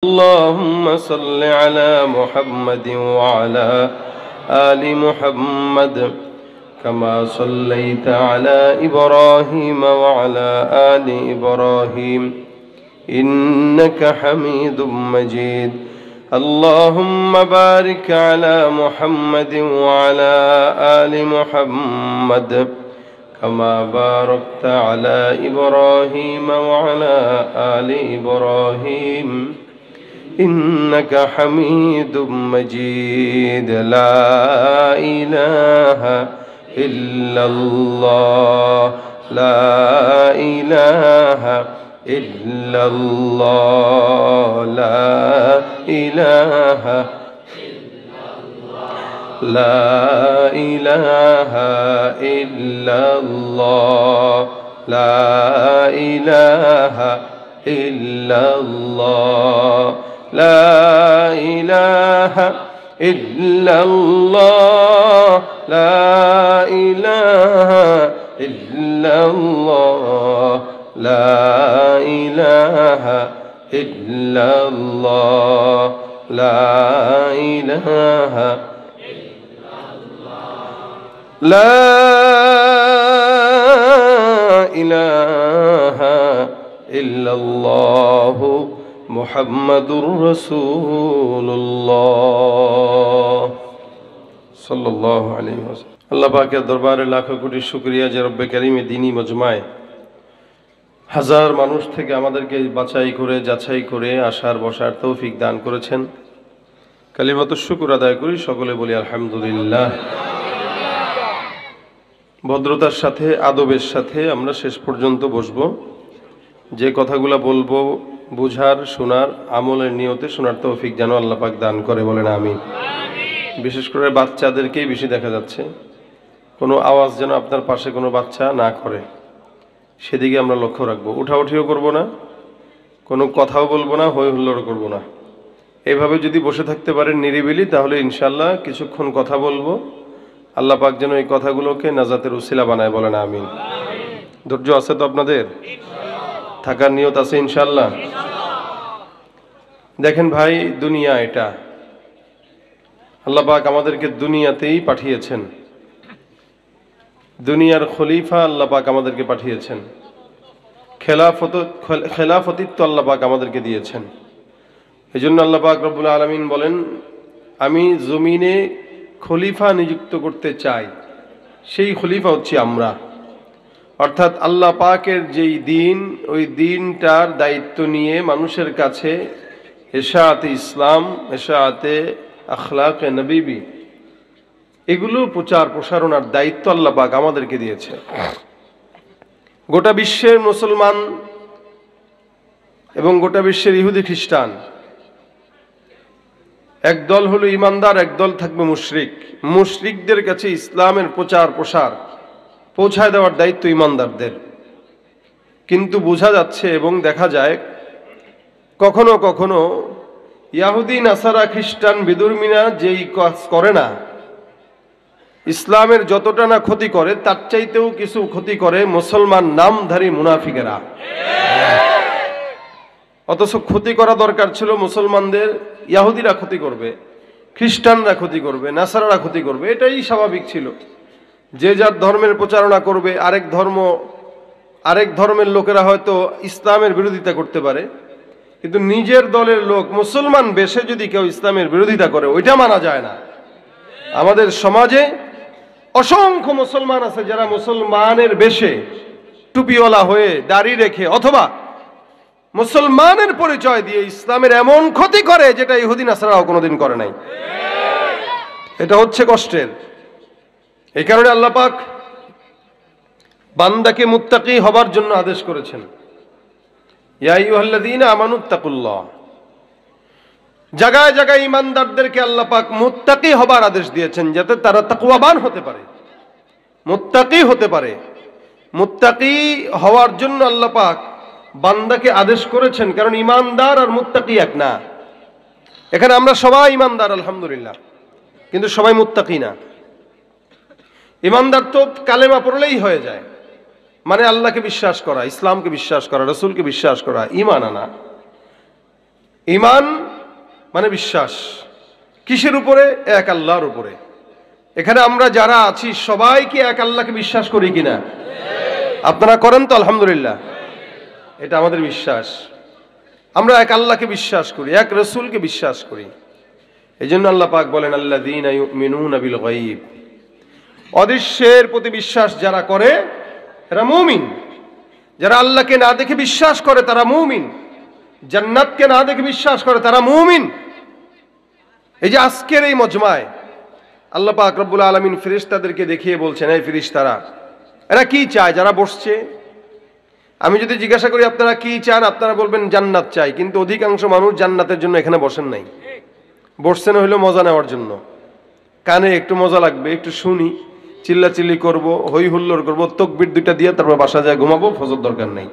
اللهم صل على محمد وعلى آل محمد كما صليت على إبراهيم وعلى آل إبراهيم إنك حميد مجيد. اللهم بارك على محمد وعلى آل محمد كما باركت على إبراهيم وعلى آل إبراهيم إنك حميد مجيد. لا إله إلا الله لا إله إلا الله لا إله لا إله إلا الله لا إله إلا الله لا إله إلا الله لا إله إلا الله لا إله إلا الله لا إله لا إله إلا الله মুহাম্মাদুর রাসূলুল্লাহ সাল্লাল্লাহু আলাইহি ওয়াসাল্লাম। আল্লাহ পাকের দরবারে লাখো কোটি শুকরিয়া যে রব্বে কারীমে দ্বীনি মজমায়ে হাজার মানুষ থেকে আমাদেরকে বাছাই করে যাচাই করে আসার বসার তৌফিক দান করেছেন। কালিমাতু শুকর আদায় করি, সকলে বলি আলহামদুলিল্লাহ। ভদ্রতার সাথে আদবের সাথে আমরা শেষ পর্যন্ত বসবো। যে কথাগুলো বলবো বুঝার, শোনার, আমলের নিয়তে শোনার তৌফিক যেন আল্লাহ পাক দান করে, বলেন আমিন। বিশেষ করে বাচ্চাদেরকেই বেশি দেখা যাচ্ছে, কোনো আওয়াজ যেন আপনার পাশে কোনো বাচ্চা না করে, সেদিকে আমরা লক্ষ্য রাখবো। উঠাউঠিও করব না, কোনো কথাও বলবো না, হই হুল্লোড় করবো না। এভাবে যদি বসে থাকতে পারেন নিরিবিলি, তাহলে ইনশাল্লাহ কিছুক্ষণ কথা বলবো। আল্লাহ পাক যেন এই কথাগুলোকে নাজাতের উসিলা বানায়, বলেন আমিন। ধৈর্য আছে তো আপনাদের? থাকার নিয়ত আছে ইনশাল্লাহ? দেখেন ভাই, দুনিয়া এটা আল্লাহ পাক আমাদেরকে দুনিয়াতেই পাঠিয়েছেন। দুনিয়ার খলিফা আল্লাহ পাক আমাদেরকে পাঠিয়েছেন। খেলাফতিত্ব আল্লাহ পাক আমাদেরকে দিয়েছেন। এই জন্য আল্লাহ পাক রব্বুল আলামিন বলেন, আমি জমিনে খলিফা নিযুক্ত করতে চাই। সেই খলিফা হচ্ছে আমরা, অর্থাৎ আল্লাহ পাকের যেই দিন, ওই দিনটার দায়িত্ব নিয়ে মানুষের কাছে ইশাআতে ইসলাম, ইশাআতে আখলাকে নবী, এগুলো প্রচার প্রসারণার দায়িত্ব আল্লাহ পাক আমাদেরকে দিয়েছে। গোটা বিশ্বের মুসলমান এবং গোটা বিশ্বের ইহুদি খ্রিস্টান, একদল হলো ইমানদার, একদল থাকবে মুশরিক। মুশরিকদের কাছে ইসলামের প্রচার প্রসার পৌঁছায় দেওয়ার দায়িত্ব ইমানদারদের। কিন্তু বোঝা যাচ্ছে এবং দেখা যায় কখনো কখনো ইয়াহুদি, নাসারা, খ্রিস্টান, বিধর্মীরা যেই কাজ করে না, ইসলামের যতটা না ক্ষতি করে, তার চাইতেও কিছু ক্ষতি করে মুসলমান নামধারী মুনাফিকেরা। অথচ ক্ষতি করা দরকার ছিল মুসলমানদের, ইয়াহুদিরা ক্ষতি করবে, খ্রিস্টানরা ক্ষতি করবে, নাসারারা ক্ষতি করবে, এটাই স্বাভাবিক ছিল। যে যার ধর্মের প্রচারণা করবে, আরেক ধর্মের লোকেরা হয়তো ইসলামের বিরোধিতা করতে পারে, কিন্তু নিজের দলের লোক মুসলমান বেশে যদি কেউ ইসলামের বিরোধিতা করে, ওইটা মানা যায় না। আমাদের সমাজে অসংখ্য মুসলমান আছে যারা মুসলমানের বেশে টুপিওয়ালা হয়ে দাড়ি রেখে অথবা মুসলমানের পরিচয় দিয়ে ইসলামের এমন ক্ষতি করে যেটা ইহুদি নাসারাও কোনোদিন করে নাই। এটা হচ্ছে কষ্টের। এই কারণে আল্লাহ পাক বান্দাকে মুত্তাকি হবার জন্য আদেশ করেছেন, ইয়া আইয়ুহাল্লাযীনা আমানুত্তাকুল্লাহ। জায়গায় জায়গায় ইমানদারদেরকে আল্লাহ পাক মুত্তাকি হবার আদেশ দিয়েছেন, যাতে তারা তাকওয়াবান হতে পারে, মুত্তাকি হতে পারে। মুত্তাকি হওয়ার জন্য আল্লাহ পাক বান্দাকে আদেশ করেছেন, কারণ ইমানদার আর মুত্তাকি এক না। এখানে আমরা সবাই ইমানদার আলহামদুলিল্লাহ, কিন্তু সবাই মুত্তাকি না। ইমানদার তো কালেমা পড়লেই হয়ে যায়, মানে আল্লাহকে বিশ্বাস করা, ইসলামকে বিশ্বাস করা, রসুলকে বিশ্বাস করা, ঈমান আনা। ঈমান মানে বিশ্বাস। কিসের উপরে? এক আল্লাহর উপরে। এখানে আমরা যারা আছি সবাই কি এক আল্লাহকে বিশ্বাস করি কিনা? আপনারা করেন তো? আলহামদুলিল্লাহ, এটা আমাদের বিশ্বাস। আমরা এক আল্লাহকে বিশ্বাস করি, এক রাসূলকে বিশ্বাস করি। এই জন্য আল্লাহ পাক বলেন আল্লাযীনা ইউমিনুনা বিল গায়ব, অদৃশ্যের প্রতি বিশ্বাস যারা করে এরা মুমিন। যারা আল্লাহকে না দেখে বিশ্বাস করে তারা মুমিন, জান্নাতকে না দেখে বিশ্বাস করে তারা মুমিন। এই যে আজকের এই মজমায় আল্লাহ পাক রব্বুল আলামিন ফেরেশতাদেরকে দেখিয়ে বলছেন, এই ফেরেশতারা এরা কি চায় যারা বসছে? আমি যদি জিজ্ঞাসা করি আপনারা কি চান, আপনারা বলবেন জান্নাত চাই, কিন্তু অধিকাংশ মানুষ জান্নাতের জন্য এখানে বসেন নাই, বসছেন হইলো মজা নেওয়ার জন্য। কানে একটু মজা লাগবে, একটু শুনি, চিল্লাচিল্লি করব, হই হুল্লোড় করবো, তাকবীর দুইটা দিয়ে তারপর বাসা যায় ঘুমাবো, ফজর দরকার নেই।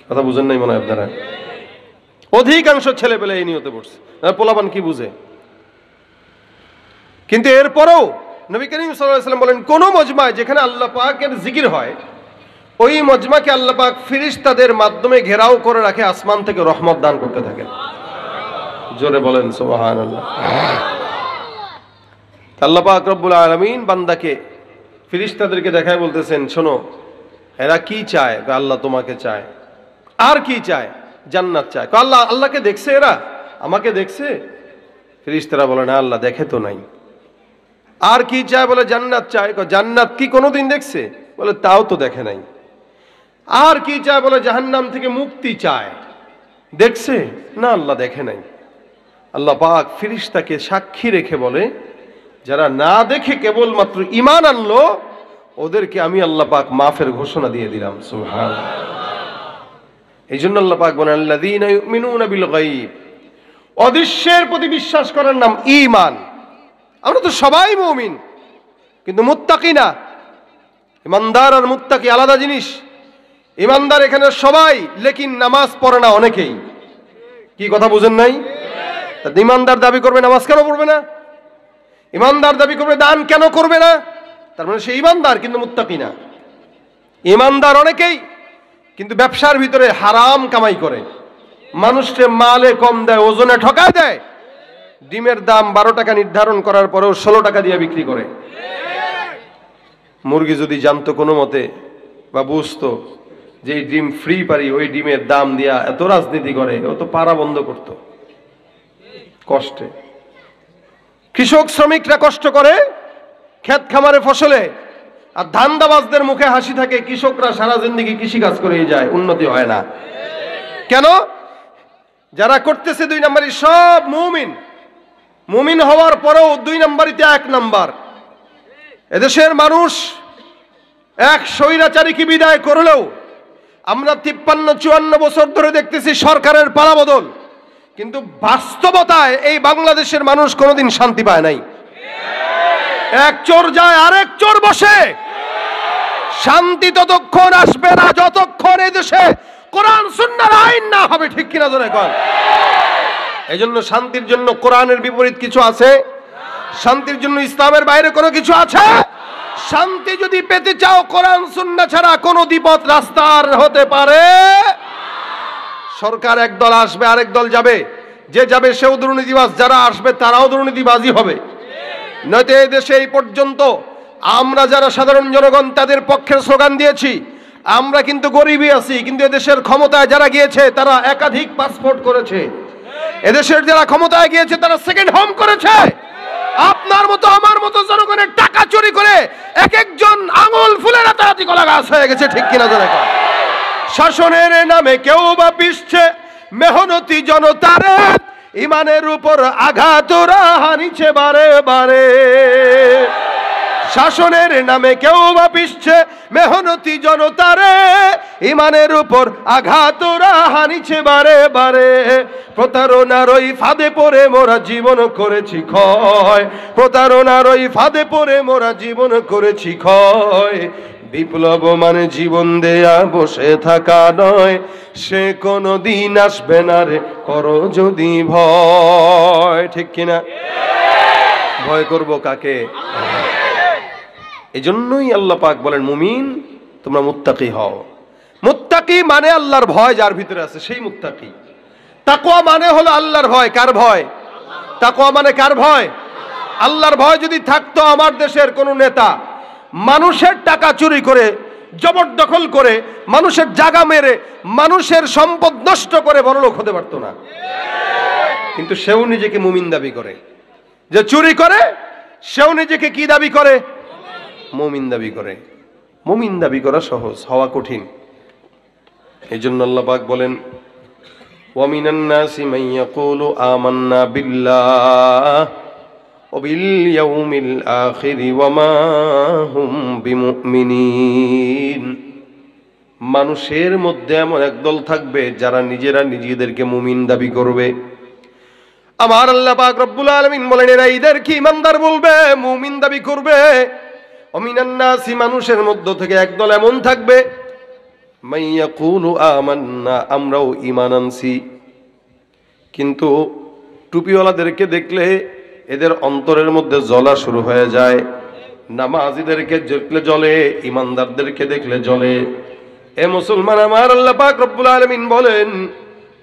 কথা বুঝেন নাই মনে হয় আপনারা? অধিকাংশ ছেলে পেলে এই নিয়তে পড়ছে, পোলাপান কি বুঝে? কিন্তু এরপরেও নবী করিম সাল্লাল্লাহু আলাইহি ওয়াসাল্লাম বলেন, কোন মজমায় যেখানে আল্লাহ পাকের জিকির হয় ওই মজমাকে আল্লাহ পাক ফেরেশতাদের মাধ্যমে ঘেরাও করে রাখে, আসমান থেকে রহমত দান করতে থাকেন। জোরে বলেন সুবহানাল্লাহ। আল্লাহ পাক রব্বুল আলামিন বান্দাকে ফেরেশতাদেরকে দেখায় বলতেছেন, শোনো এরা কি চায়? আল্লাহ তোমাকে চায়। আর কি চায়? জান্নাত চায়। আল্লাহ, আল্লাহকে দেখছে এরা? আমাকে দেখছে? ফেরেশতারা বলে না, আল্লাহ দেখে তো নাই। আর কি চায়? বলে জান্নাত চায়। জান্নাত কি কোনোদিন দেখছে? বলে তাও তো দেখে নাই। আর কি চায়? বলে জাহান্নাম থেকে মুক্তি চায়। দেখছে? না, আল্লাহ দেখে নাই। আল্লাহ পাক ফেরেশতাকে সাক্ষী রেখে বলে, যারা না দেখে কেবলমাত্র ঈমান আনলো ওদেরকে আমি আল্লাহ পাক মাফের ঘোষণা দিয়ে দিলাম। সুবহানাল্লাহ। এই জন্য আল্লাহ পাক বলেন আল্লাযীনা ইউমিনুনা বিল গায়ব, অদৃশ্যের প্রতি বিশ্বাস করার নাম ঈমান। আমরা তো সবাই মুমিন, কিন্তু মুত্তাকি না। ইমানদার আর মুত্তাকি আলাদা জিনিস। ইমানদার এখানে সবাই, লেকিন নামাজ পড়ে না অনেকেই। কি কথা বুঝেন নাই? ইমানদার দাবি করবে নামাজ কেন পড়বে না? ইমানদার দাবি করবে দান কেন করবে না? তার মানে সে ইমানদার কিন্তু মুত্তাকি না। ইমানদার অনেকেই, কিন্তু ব্যবসার ভিতরে হারাম কামাই করে, মানুষকে মালে কম দেয়, ওজনে ঠকায় দেয়। ডিমের দাম 12 টাকা নির্ধারণ করার পরেও 16 টাকা দিয়ে বিক্রি করে। মুরগি যদি জানতো কোনো মতে বা বুঝতো যে এই ডিম ফ্রি পারি, ওই ডিমের দাম দিয়া এত রাজনীতি করে, ও তো পাড়া বন্ধ করতো কষ্টে। কৃষক শ্রমিকরা কষ্ট করে ক্ষেত খামারে ফসলে, আর ধান্দাবাজদের মুখে হাসি থাকে। কৃষকরা সারা জিন্দেগি কৃষিকাজ করেই যায়, উন্নতি হয় না। কেন? যারা করতেছে 2 নম্বরই সব মুমিন। মুমিন হওয়ার পরেও 2 নম্বরিতে 1 নাম্বার। এদেশের মানুষ এক স্বৈরাচারীকে বিদায় করলেও আমরা 53-54 বছর ধরে দেখতেছি সরকারের পালাবদল, কিন্তু বাস্তবতায় এই বাংলাদেশের মানুষ কোনোদিন শান্তি পায় নাই। এক চোর যায় আরেক চোর বসে। শান্তি ততক্ষণ আসবে না যতক্ষণ এই দেশে কোরআন সুন্নাহর আইন না হবে। ঠিক কিনা জোরে কোন? এই জন্য শান্তির জন্য কোরআনের বিপরীত কিছু আছে? শান্তির জন্য ইসলামের বাইরে কোনো কিছু আছে? শান্তি যদি পেতে চাও কোরআন সুন্নাহ ছাড়া কোনো দ্বিপথ রাস্তার হতে পারে। সরকার একদল আসবে, আরেক দল যাবে, যে যাবে সেও দুর্নীতিবাজ, যারা আসবে তারাও দুর্নীতিবাজই হবে। নয়তো এই দেশে এই পর্যন্ত আমরা যারা সাধারণ জনগণ তাদের পক্ষে স্লোগান দিয়েছি, আমরা কিন্তু গরিবই আছি, কিন্তু এদেশের ক্ষমতায় যারা গিয়েছে তারা একাধিক পাসপোর্ট করেছে। এদেশের যারা ক্ষমতায় গিয়েছে তারা সেকেন্ড হোম করেছে। আপনার মতো আমার মতো জনগণের টাকা চুরি করে এক একজন আঙুল ফুলে রাতারাতি কলা গাছ হয়ে গেছে। ঠিক কিনা জোরে কর? শাসনের নামে কেউ বা পিছছে মেহনতি জনতারে, ইমানের উপর আঘাত ওরা হানিছে বারে বারে। শাসনের নামে কেউ বা পিছছে মেহনতি জনতারে, ইমানের উপর আঘাত ওরা হানিছে বারে বারে। প্রতারণার ওই ফাঁদে পড়ে মোরা জীবন করেছি ক্ষয়, প্রতারণার ওই ফাঁদে পড়ে মোরা জীবন করেছি ক্ষয়। বিপ্লব মানে জীবন দেয়া বসে থাকা নয়, সে কোনো দিন আসবে না রে করো যদি ভয়। ঠিক কিনা? ভয় করব কাকে? এই জন্যই আল্লাহ পাক বলেন মুমিন তোমরা মুত্তাকি হও। মুত্তাকি মানে আল্লাহর ভয় যার ভিতরে আছে সেই মুত্তাকি। তাকওয়া মানে হলো আল্লাহর ভয়। কার ভয়? তাকওয়া মানে কার ভয়? আল্লাহর ভয় যদি থাকতো, আমার দেশের কোন নেতা মানুষের টাকা চুরি করে, জবরদখল করে, মানুষের জায়গা মেরে, মানুষের সম্পদ নষ্ট করে বড়লোক হতে পারতো না। কিন্তু সেও নিজেকে মুমিন দাবি করে। যে চুরি করে সেও নিজেকে কি দাবি করে? মুমিন দাবি করে। মুমিন দাবি করা সহজ, হওয়া কঠিন। এই জন্য আল্লাহ পাক বলেন, ওয়ামিনান নাসি মান ইয়াকুলু আমান্না বিল্লাহ ওয়া বিল ইয়াউমিল আখির ওয়া মা হুম বিমুমিনিন। মানুষের মধ্যে এমন একদল থাকবে যারা নিজেরা নিজেদেরকে মুমিন দাবি করবে। আমার আল্লাহ পাক রব্বুল আলামিন বলেন, এরা এদেরকে ঈমানদার বলবে, মুমিন দাবি করবে। ওয়ামিনান নাসি, মানুষের মধ্য থেকে একদল এমন থাকবে, মান ইয়াকুলু আমান্না, আমরাও ঈমান আনছি। কিন্তু টুপিওয়ালাদেরকে দেখলে এদের অন্তরের মধ্যে জ্বলা শুরু হয়ে যায়। নামাজীদেরকে দেখলে জ্বলে, ঈমানদারদেরকে দেখলে জ্বলে। এ মুসলমান, আমার আল্লাহ পাক রব্বুল আলামিন বলেন,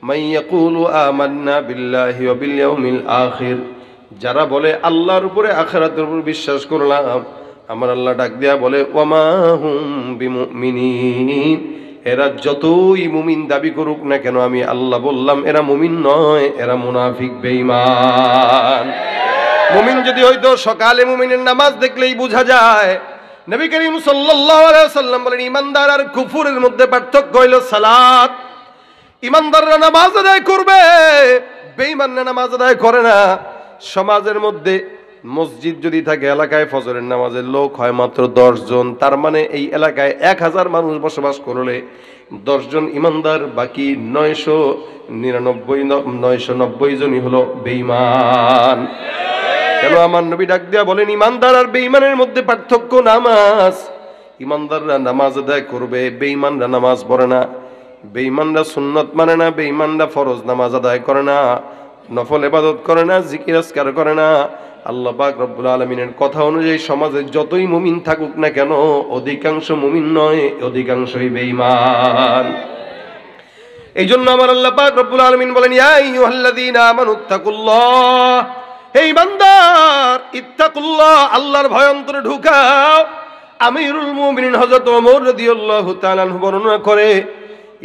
মান ইয়াকুলু আমান্না বিল্লাহি ওয়া বিল ইয়াউমিল আখির, যারা বলে আল্লাহর উপরে, আখিরাতের উপর বিশ্বাস করলাম, আমার আল্লাহ ডাক দিয়া বলে, ওয়া মা হুম বিমুমিনিন, এরা যতই মুমিন দাবি করুক না কেন, আমি আল্লাহ বললাম এরা মুমিন নয়, এরা মুনাফিক, বেঈমান। মুমিন যদি হইতো, সকালে মুমিনের নামাজ দেখলেই বোঝা যায়। নবী করিম সাল্লাল্লাহু আলাইহি ওয়াসাল্লাম বলেন, ঈমানদার আর কুফরের মধ্যে পার্থক্য হইল সালাত। ঈমানদাররা নামাজ আদায় করবে, বেঈমানরা নামাজ আদায় করে না। সমাজের মধ্যে মসজিদ যদি থাকে, এলাকায় ফজরের নামাজের লোক হয় মাত্র 10 জন, তার মানে এই এলাকায় 1000 মানুষ বসবাস করলে 10 জন ঈমানদার, বাকি 990 জনই হলো বেঈমান। কেন? আমার নবী ডাক দিয়া বলেন, ঈমানদার আর বেঈমানের মধ্যে পার্থক্য নামাজ। ঈমানদাররা নামাজ আদায় করবে, বেঈমানরা নামাজ পড়ে না। বেঈমানরা সুন্নত মানে না, বেঈমানরা ফরজ নামাজ আদায় করে না, নফল ইবাদত করে না, জিকির আজকার করে না। আল্লাহ পাক রব্বুল আলামিনের কথা অনুযায়ী সমাজে যতই মুমিন থাকুক না কেন, অধিকাংশ মুমিন নয়, অধিকাংশই বেঈমান। এই জন্য আমার আল্লাহ পাক রব্বুল আলামিন বলেন, ইয়া আইয়ুহাল্লাযীনা আমানুত্তাকুল্লাহ, হে ঈমানদার, ইত্তাকুল্লাহ, আল্লাহর ভয় অন্তরে ঢুকাও। আমিরুল মুমিনিন হযরত ওমর রাদিয়াল্লাহু তাআলা আনহু বর্ণনা করে,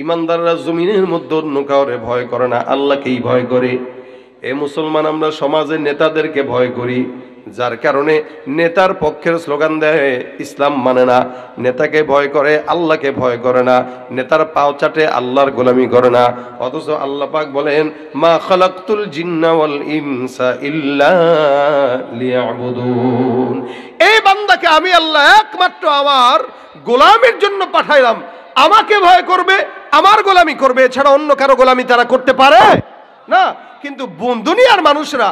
ঈমানদাররা জমিনের মধ্যে অন্য কাউরে ভয় করে না, আল্লাহকেই ভয় করে। এ মুসলমান, আমরা সমাজে নেতাদেরকে ভয় করি, যার কারণে নেতার পক্ষের স্লোগান দেয়, ইসলাম মানে না। নেতাকে ভয় করে, আল্লাহকে ভয় করে না। নেতার পাও চাটে, আল্লাহর গোলামি করে না। অথচ আল্লাহ পাক বলেন, মা খালাকতুল জিন্না ওয়াল ইনসা ইল্লা লিয়াবুদুন, এই বান্দাকে আমি আল্লাহ একমাত্র আমার গোলামির জন্য পাঠাইলাম। আমাকে ভয় করবে, আমার গোলামি করবে, এছাড়া অন্য কারো গোলামি তারা করতে পারে না। কিন্তু দুনিয়ার মানুষরা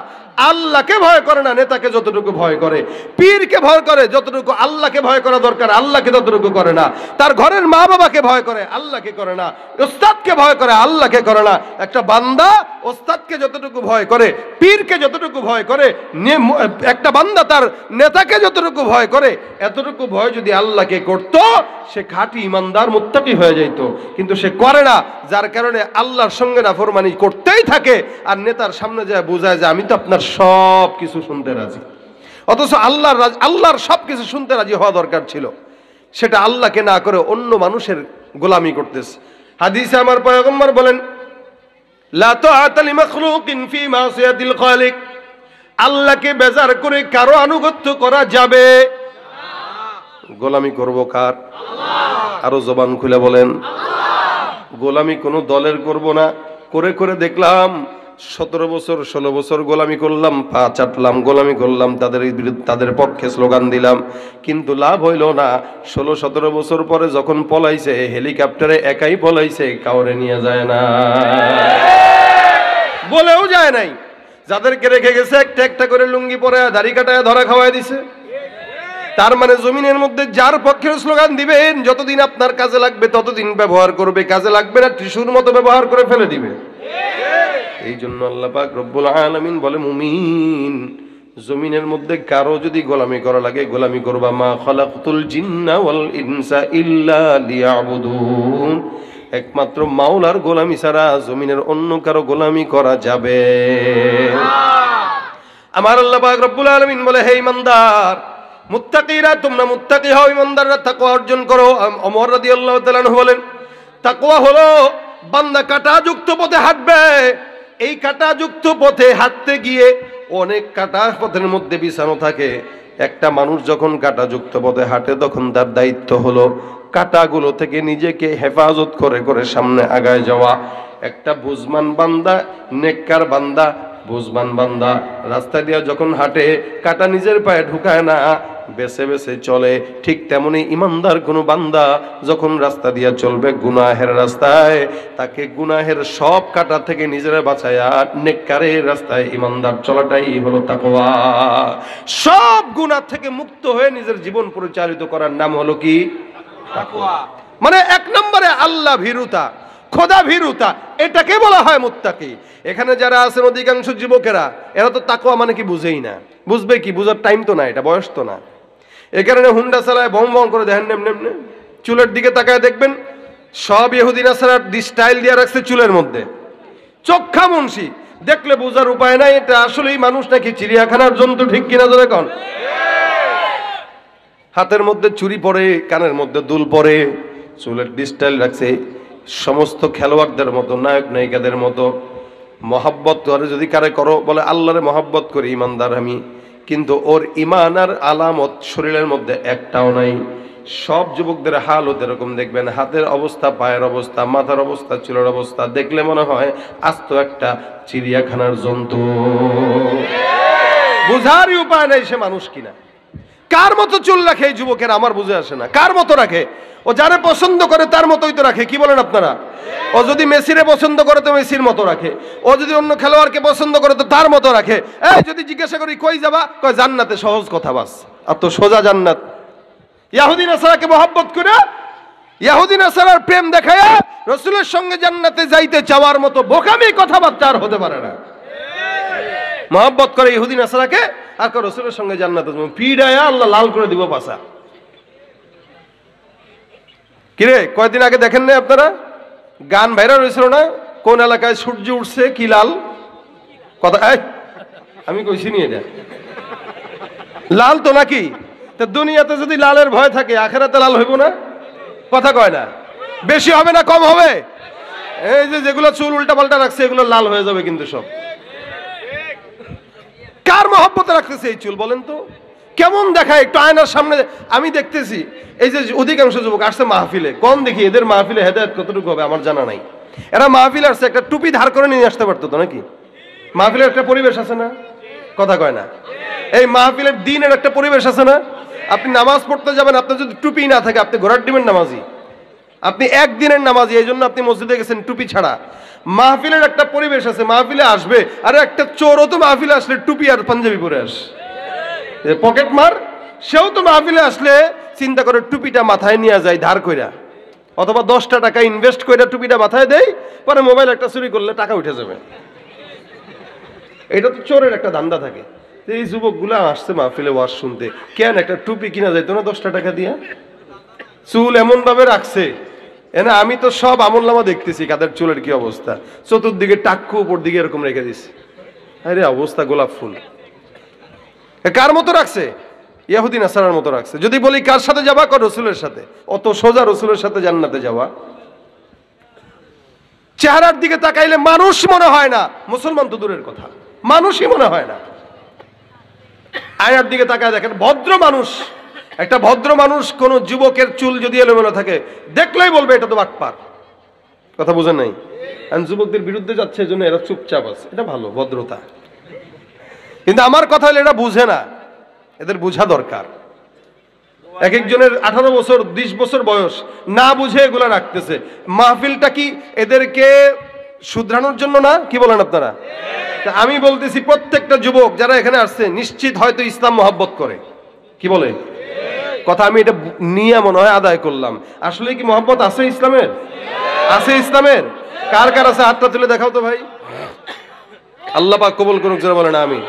আল্লাহকে ভয় করে না, নেতাকে যতটুকু ভয় করে। পীরকে ভয় করে যতটুকু আল্লাহকে ভয় করা দরকার, আল্লাহকে ততটুকু করে না। তার ঘরের মা বাবাকে ভয় করে, আল্লাহকে করে না। ওস্তাদকে ভয় করে, আল্লাহকে করে না। একটা বান্দা ওস্তাদকে যতটুকু ভয় করে, পীরকে যতটুকু ভয় করে, একটা বান্দা তার নেতাকে যতটুকু ভয় করে, এতটুকু ভয় যদি আল্লাহকে করত, সে খাঁটি ইমানদার মুত্তাকি হয়ে যাইত। কিন্তু সে করে না, যার কারণে আল্লাহর সঙ্গে নাফরমানি করতেই থাকে। আর নেতার সামনে যায় বোঝায় যে আমি তো আপনার সব কিছু শুনতে রাজি। অথচ আল্লাহর সব কিছু শুনতে রাজি হওয়া দরকার ছিল, সেটা আল্লাহকে না করে অন্য মানুষের গোলামি করতেছে। হাদিসে আমার পয়গম্বর বলেন, লা তাআতা লিমাখলুকিন ফি মাসিয়াতিল খালিক, আল্লাহকে বেজার করে কারো আনুগত্য করা যাবে। গোলামি করব কার? আল্লাহ। আরো জবান খুলে বলেন, গোলামি কোনো দলের করব না। করে করে দেখলাম 17 বছর 16 বছর গোলামি করলাম, পা চাটলাম, গোলামি করলাম, তাদের বিরুদ্ধে, তাদের পক্ষে স্লোগান দিলাম, কিন্তু লাভ হইল না। 16-17 বছর পরে যখন পলাইছে, হেলিকপ্টারে একাই পলাইছে, কাউরে নিয়ে যায় না, বলেও যায় নাই। যাদেরকে রেখে গেছে একটা একটা করে লুঙ্গি পরে দাড়ি কাটায় ধরা খাওয়াই দিছে। তার মানে জমিনের মধ্যে যার পক্ষের স্লোগান দিবেন, যতদিন আপনার কাজে লাগবে ততদিন ব্যবহার করবে, কাজে লাগবে না টিস্যুর মতো ব্যবহার করে ফেলে দিবে। এই জন্য আল্লাহ পাক রব্বুল আলামিন বলে, মুমিন, জমিনের মধ্যে কারো যদি গোলামি করা লাগে, গোলামি করবা। মা খালাকতুল জিন্না ওয়াল ইনসা ইল্লা লিয়াবুদুন, একমাত্র মাওলার গোলামি ছাড়া জমিনের অন্য কারো গোলামি করা যাবে আমার আল্লাহ পাক রব্বুল আলামিন বলে, হে ইমানদার মুত্তাকিরা, তোমরা মুত্তাকি হও, ইমানদাররা তাকওয়া অর্জন করো। ওমর রাদিয়াল্লাহু তাআলা আনহু বলেন, তাকওয়া হলো বান্দা কাঁটাযুক্ত পথে হাঁটবে। এই কাঁটাযুক্ত পথে হাঁটতে গিয়ে অনেক কাঁটা পথের মধ্যে বিছানো থাকে। একটা মানুষ যখন কাঁটাযুক্ত পথে হাঁটে তখন তার দায়িত্ব হলো কাঁটাগুলো থেকে নিজেকে হেফাজত করে করে সামনে আগায় যাওয়া। একটা বুঝমান বান্দা, নেককার বান্দা, বুঝমান বান্দা রাস্তা দিয়ে যখন হাঁটে কাঁটা নিজের পায়ে ঢুকায় না, বেছে বেছে চলে। ঠিক তেমনি ইমানদার কোনো বান্দা যখন রাস্তা দিয়ে চলবে গুনাহের রাস্তায়, তাকে গুনাহের সব কাঁটা থেকে নিজের বাঁচায়া নেককারের রাস্তায় ইমানদার চলাটাই হলো তাকওয়া। সব গুনাহ থেকে মুক্ত হয়ে নিজের জীবন পরিচালিত করার নাম হলো কি? তাকওয়া। মানে এক নম্বরে আল্লাহ ভীরুতা, খোদা ভীরুতা, এটাকে বলা হয় মুত্তাকি। এখানে যারা আছেন অধিকাংশ যুবকেরা, এরা তো তাকওয়া মানে কি বুঝেই না। বুঝবে কি? বুঝার টাইম তো না, এটা বয়স তো না। এ কারণে হুন্ডা চালায় বম বম করে দেখেন, নেমনে চুলের দিকে তাকায় দেখবেন সব ইহুদি নাসারার স্টাইল দিয়ে রাখছে চুলের মধ্যে। চোখা মুন্সি, দেখলে বোঝার উপায় নাই এটা আসলেই মানুষ নাকি চিড়িয়াখানার জন্তু। ঠিক কিনা ধরে কন? হাতের মধ্যে চুড়ি পরে, কানের মধ্যে দুল পরে, চুলের স্টাইল রাখছে সমস্ত খেলোয়াড়দের মতো, নায়ক নায়িকাদের মতো। মহাব্বত করে যদি কারে করো, বলে আল্লাহরে মহাব্বত করি, ইমানদার আমি, কিন্তু ওর ইমান আর আলামত শরীরের মধ্যে একটাও নাই। সব যুবকদের হাল ওদের এরকম দেখবেন, হাতের অবস্থা, পায়ের অবস্থা, মাথার অবস্থা, চুলের অবস্থা দেখলে মনে হয় আস্ত একটা চিড়িয়াখানার জন্তু। বুঝারই উপায় নাই সে মানুষ কিনা। কার মতো চুল রাখে এই যুবকের আমার বুঝে আসে না। কার মতো রাখে? ও যারে পছন্দ করে তার মতোই তো রাখে। কি বলেন আপনারা? ও যদি মেসিরে পছন্দ করে তো মেসির মতো রাখে, ও যদি অন্য খেলোয়াড়কে পছন্দ করে তো তার মতো রাখে। এই যদি জিজ্ঞাসা করি কই যাবা, কয় জান্নাতে। সহজ কথা, বাস। আর তো সোজা জান্নাত। ইহুদি নাসারাকে মহব্বত করে, ইহুদি নাসারার প্রেম দেখায় রাসূলের সঙ্গে জান্নাতে যাইতে চাওয়ার মতো বোকামি কথাবার্তা আর হতে পারে না। মহব্বত করে ইহুদি নাসারাকে, আর রাসূলের সঙ্গে জান্নাতে যাবো, পিড়ায়া আল্লাহ লাল করে দিব পাছা। কিরে, কয়েকদিন আগে দেখেন না আপনারা গান ভাইরাল হয়েছিল না? কোন এলাকায় সূর্য উঠছে কি লাল কথা, আমি কইছি নি এটা লাল তো নাকি? তা দুনিয়াতে যদি লালের ভয় থাকে, আখেরাতে লাল হইব না? কথা কয় না? বেশি হবে না কম হবে? এই যে যেগুলো চুল উল্টা পাল্টা রাখছে এগুলো লাল হয়ে যাবে কিন্তু সব। কার মহব্বতে রাখতেছে এই চুল বলেন তো? কেমন দেখায় একটু আয়নার সামনে। আমি দেখতেছি এই যে অধিকাংশ যুবক আসছে মাহফিলে, কোন দেখি এদের মাহফিলে হেদায়েত কতটুকু হবে আমার জানা নাই। এরা মাহফিলে আসছে, একটা টুপি ধার করে নিয়ে আসতে পারতো তো নাকি? মাহফিলের একটা পরিবেশ আছে না? কথা কয় না? এই মাহফিলের দিনের একটা পরিবেশ আছে না? আপনি নামাজ পড়তে যাবেন, আপনার যদি টুপি না থাকে আপনি ঘোড়ার ডিমের নামাজি, আপনি একদিনের নামাজি, এই জন্য আপনি মসজিদে গেছেন টুপি ছাড়া। মাহফিলের একটা পরিবেশ আছে, মাহফিলে আসবে, আরে একটা চোরও তো মাহফিলে আসলে টুপি আর পাঞ্জাবি পরে আস, পকেট মার, সেও তো মাহফিলে আসলে চিন্তা করে টুপিটা মাথায় নিয়ে যায় ধার কইরা, অথবা 10টা টাকা ইনভেস্ট কইরা টুপিটা মাথায় দেয়, পরে মোবাইল একটা চুরি করলে টাকা উঠে যাবে। এটা তো চোরের একটা ধান্দা থাকে। এই যুবকগুলা আসছে মাহফিলে ওয়াজ শুনতে, কেন একটা টুপি কিনা যাইতো না 10টা টাকা দিয়া? চুল এমন ভাবে রাখছে, এনা আমি তো সব আমলনামা দেখতেছি কাদের চুলের কি অবস্থা, চতুর্দিকে টাক্কু উপর দিকে এরকম রেখে দিচ্ছে। আরে অবস্থা গোলাপ ফুল। কার মতো রাখছে? ইহুদি নাসারার মতো রাখছে। যদি বলি কার সাথে যাবা, কর রাসূলের সাথে। অত সোজা রাসূলের সাথে জান্নাতে যাওয়া? চেহারার দিকে তাকাইলে মানুষ মনে হয় না, মুসলমান তো দূরের কথা, মানুষই মনে হয় না। আয়নার দিকে তাকায় দেখেন ভদ্র মানুষ, একটা ভদ্র মানুষ কোন যুবকের চুল যদি এলোমেলো থাকে দেখলেই বলবে এটা তো বাটপার। কথা বুঝেন নাই? আর যুবকদের বিরুদ্ধে যাচ্ছে এজন্য এরা চুপচাপ আছে, এটা ভালো ভদ্রতা। কিন্তু আমার কথা হলো এটা বুঝে না, এদের বোঝা দরকার। এক একজনের 18 বছর 20 বছর বয়স, না বুঝে এগুলা রাখতেছে। মাহফিলটা কি এদেরকে শুধরানোর জন্য না? কি বলেন আপনারা? আমি বলতেছি প্রত্যেকটা যুবক যারা এখানে আসছে নিশ্চিত হয়তো ইসলাম মহব্বত করে। কি বলে কথা? আমি এটা নিয়ে মনে হয় আদায় করলাম। আসলে কি মহব্বত আছে ইসলামের? আছে ইসলামের? কার কার আছে হাতটা তুলে দেখাও তো ভাই। আল্লাহ পাক কবুল করুক, যারা বলেন আমিন।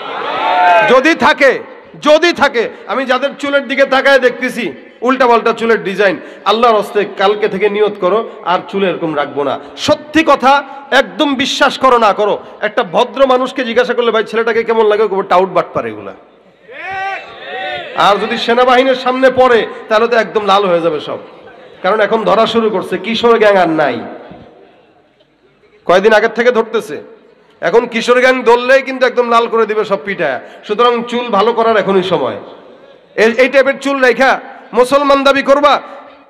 যদি থাকে, আমি যাদের চুলের দিকে তাকায় দেখতেছি উল্টাপাল্টা চুলের ডিজাইন, আল্লাহর হস্তে কালকে থেকে নিয়ত করো আর চুল এরকম রাখবো না। সত্যি কথা একদম বিশ্বাস করো না করো, একটা ভদ্র মানুষকে জিজ্ঞাসা করলে ভাই ছেলেটাকে কেমন লাগে, টাউট বাটপার এগুলা। আর যদি সেনাবাহিনীর সামনে পড়ে তাহলে তো একদম লাল হয়ে যাবে সব, কারণ এখন ধরা শুরু করছে, কিশোর গ্যাং আর নাই, কয়দিন আগের থেকে ধরতেছে। এখন কিশোর গ্যাং ধরলেই কিন্তু একদম লাল করে দিবে সব পিঠা। সুতরাং চুল ভালো করার এখনই সময়। এই টাইপের চুল রেখা মুসলমান দাবি করবা,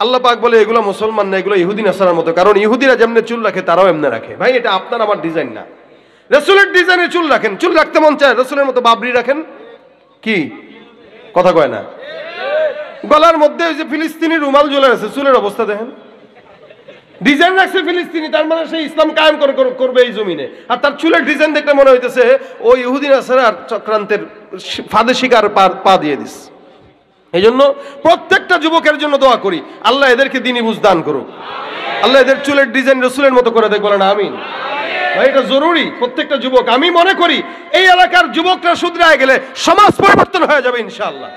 আল্লাহ পাক বলে এগুলো মুসলমান না, এগুলো ইহুদি নাসারার মতো। কারণ ইহুদিরা যেমনে চুল রাখে তারাও এমনি রাখে। ভাই এটা আপনার আমার ডিজাইন না, রাসূলের ডিজাইনে চুল রাখেন। চুল রাখতে মন চায় রাসূলের মতো বাবরি রাখেন, কি কথা কয় না? গলার মধ্যে ওই যে ফিলিস্তিনি রুমাল ঝুলে আছে, চুলের অবস্থা দেখেন, ডিজাইন রাখছে ফিলিস্তিনি, তার মানে সে ইসলাম কায়েম করবে এই জমিনে। আর তার চুলের ডিজাইন দেখলে মনে হইতেছে ওই ইহুদি নাসারার চক্রান্তের ফাঁদে শিকার পা দিয়ে দিস। এই জন্য প্রত্যেকটা যুবকের জন্য দোয়া করি, আল্লাহ এদেরকে দ্বীনি বুঝ দান করুক, আল্লাহ এদের চুলের ডিজাইন রাসূলের মতো করে দেখ, বলেন আমিন। ভাই এটা জরুরি, প্রত্যেকটা যুবক, আমি মনে করি এই এলাকার যুবকরা শুধরায় গেলে সমাজ পরিবর্তন হয়ে যাবে ইনশাআল্লাহ।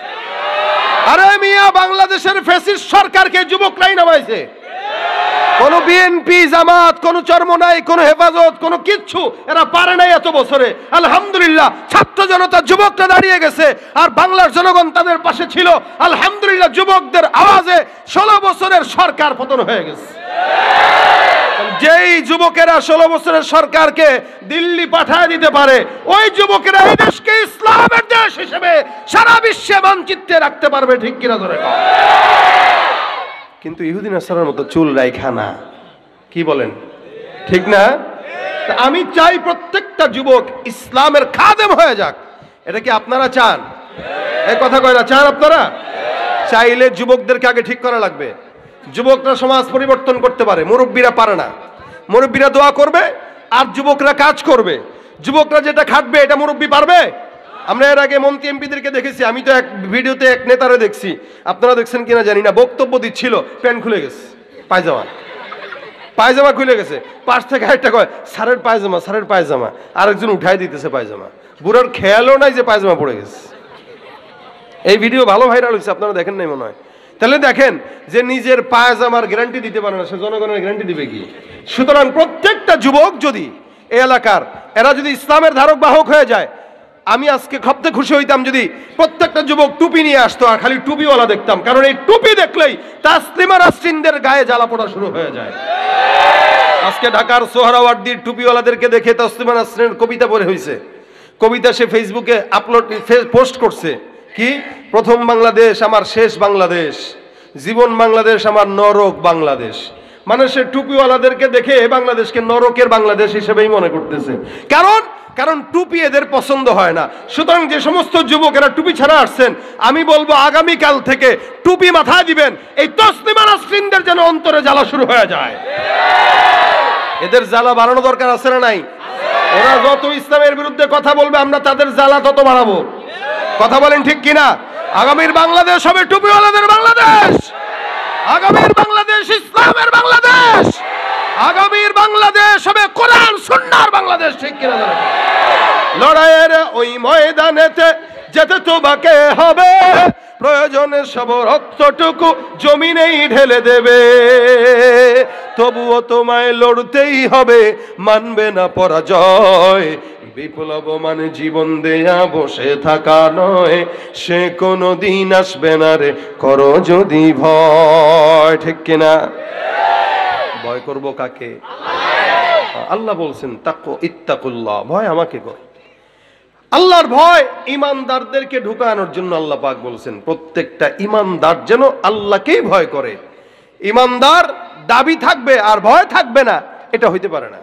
আরে মিয়া, বাংলাদেশের ফ্যাসিস্ট সরকারকে যুবকরাই নামাইছে, কোন বিএনপি জামাত, কোন চরমনাই, কোন হেফাজত, কোন কিচ্ছু এরা পারে নাই এত বছরে। আলহামদুলিল্লাহ ছাত্র জনতা যুবকরা দাঁড়িয়ে গেছে, আর বাংলার জনগণ তাদের পাশে ছিল। আলহামদুলিল্লাহ যুবকদের আওয়াজে 16 বছরের সরকার পতন হয়ে গেছে। যেই যুবকেরা 16 বছরের সরকারকে দিল্লি পাঠায় দিতে পারে, ওই যুবকেরা এই দেশকে ইসলামের দেশ হিসেবে সারা বিশ্বে মানচিত্রে রাখতে পারবে, ঠিক কিনা ধরে? কিন্তু ইহুদি নাসারার মতো চুল রাইখা না, কি বলেন, ঠিক না? আমি চাই প্রত্যেকটা যুবক ইসলামের খাদেম হয়ে যাক। এটা কি আপনারা চান? এই কথা কয় না, চান আপনারা? চাইলে যুবকদেরকে আগে ঠিক করা লাগবে। যুবকরা সমাজ পরিবর্তন করতে পারে, মুরব্বীরা পারে না। মুরব্বীরা দোয়া করবে আর যুবকরা কাজ করবে। যুবকরা যেটা খাটবে এটা মুরব্বী পারবে? আমরা এর আগে মন্ত্রী এমপিদেরকে দেখেছি, আমি তো এক ভিডিওতে এক নেতারে দেখছি, আপনারা দেখছেন কিনা জানি না, বক্তব্য দিচ্ছিল, প্যান্ট খুলে গেছে, পায়জামা খুলে গেছে, পাশ থেকে একটা কয় স্যারের পায়জামা, স্যারের পায়জামা, আরেকজন উঠাই দিতেছে পায়জামা, বুড়ার খেয়ালও নাই যে পায়জামা পড়ে গেছে। এই ভিডিও ভালো ভাইরাল হয়েছে, আপনারা দেখেন নাই মনে হয়। তাহলে দেখেন যে নিজের পায়জামার গ্যারান্টি দিতে পারে না, সে জনগণের গ্যারান্টি দিবে কি? সুতরাং প্রত্যেকটা যুবক যদি এই এলাকার এরা যদি ইসলামের ধারক বাহক হয়ে যায়, আমি আজকে খপ্তে খুশি হইতাম যদি প্রত্যেকটা যুবক টুপি নিয়ে আসতো, আর খালি টুপিওয়ালা দেখতাম। কারণ এই টুপি দেখলেই তাসলিমা নাসরিনদের গায়ে জ্বালা পোড়া শুরু হয়ে যায়। আজকে ঢাকার সোহরাওয়ার্দীর টুপিওয়ালাদেরকে দেখে তাসলিমা নাসরিনের কবিতা পড়ে হয়েছে। কবিতা সে ফেসবুকে পোস্ট করছে, কি প্রথম বাংলাদেশ আমার শেষ বাংলাদেশ, জীবন বাংলাদেশ আমার নরক বাংলাদেশ। মানে সে টুপিওয়ালাদেরকে দেখে বাংলাদেশকে নরকের বাংলাদেশ হিসেবেই মনে করতেছে। কারণ টুপি এদের পছন্দ হয় না। সুতরাং যে সমস্ত যুবকেরা টুপি ছাড়া আসছেন, আমি বলবো আগামীকাল থেকে টুপি মাথায় দিবেন, এই তাসলিমা নাসরিনদের যেন অন্তরে জ্বালা শুরু হয়ে যায়। এদের জ্বালা বাড়ানো দরকার আছে না নাই? ওরা যত ইসলামের বিরুদ্ধে কথা বলবে আমরা তাদের জ্বালা তত বাড়াবো। কথা বলেন ঠিক কিনা? আগামীর বাংলাদেশ হবে টুপিওয়ালাদের বাংলাদেশ, আগামীর বাংলাদেশ ইসলামের বাংলাদেশ, আগামীর বাংলাদেশ হবে কোরআন সুন্নাহর বাংলাদেশ, ঠিক কিনা? লড়াইয়ের ওই ময়দানেতে যেতে তোমাকে হবে, প্রয়োজনে সব রক্তটুকু জমিনেই ঢেলে দেবে, তবুও তোমায় লড়তেই হবে, মানবে না পরাজয়। বিপ্লব মানে জীবন দেয়া বসে থাকা নয়, সে কোনো দিন আসবে না রে, করো যদি ভয়, ঠিক কিনা? ভয় করবো কাকে? আল্লাহ বলছেন তাকু ইত্তাকুল্লাহ, ভয় আমাকে কর। আল্লাহর ভয় ইমানদারদেরকে ঢুকানোর জন্য আল্লাহ পাক বলছেন প্রত্যেকটা ইমানদার যেন আল্লাহকেই ভয় করে। ইমানদার দাবি থাকবে আর ভয় থাকবে না, এটা হইতে পারে না।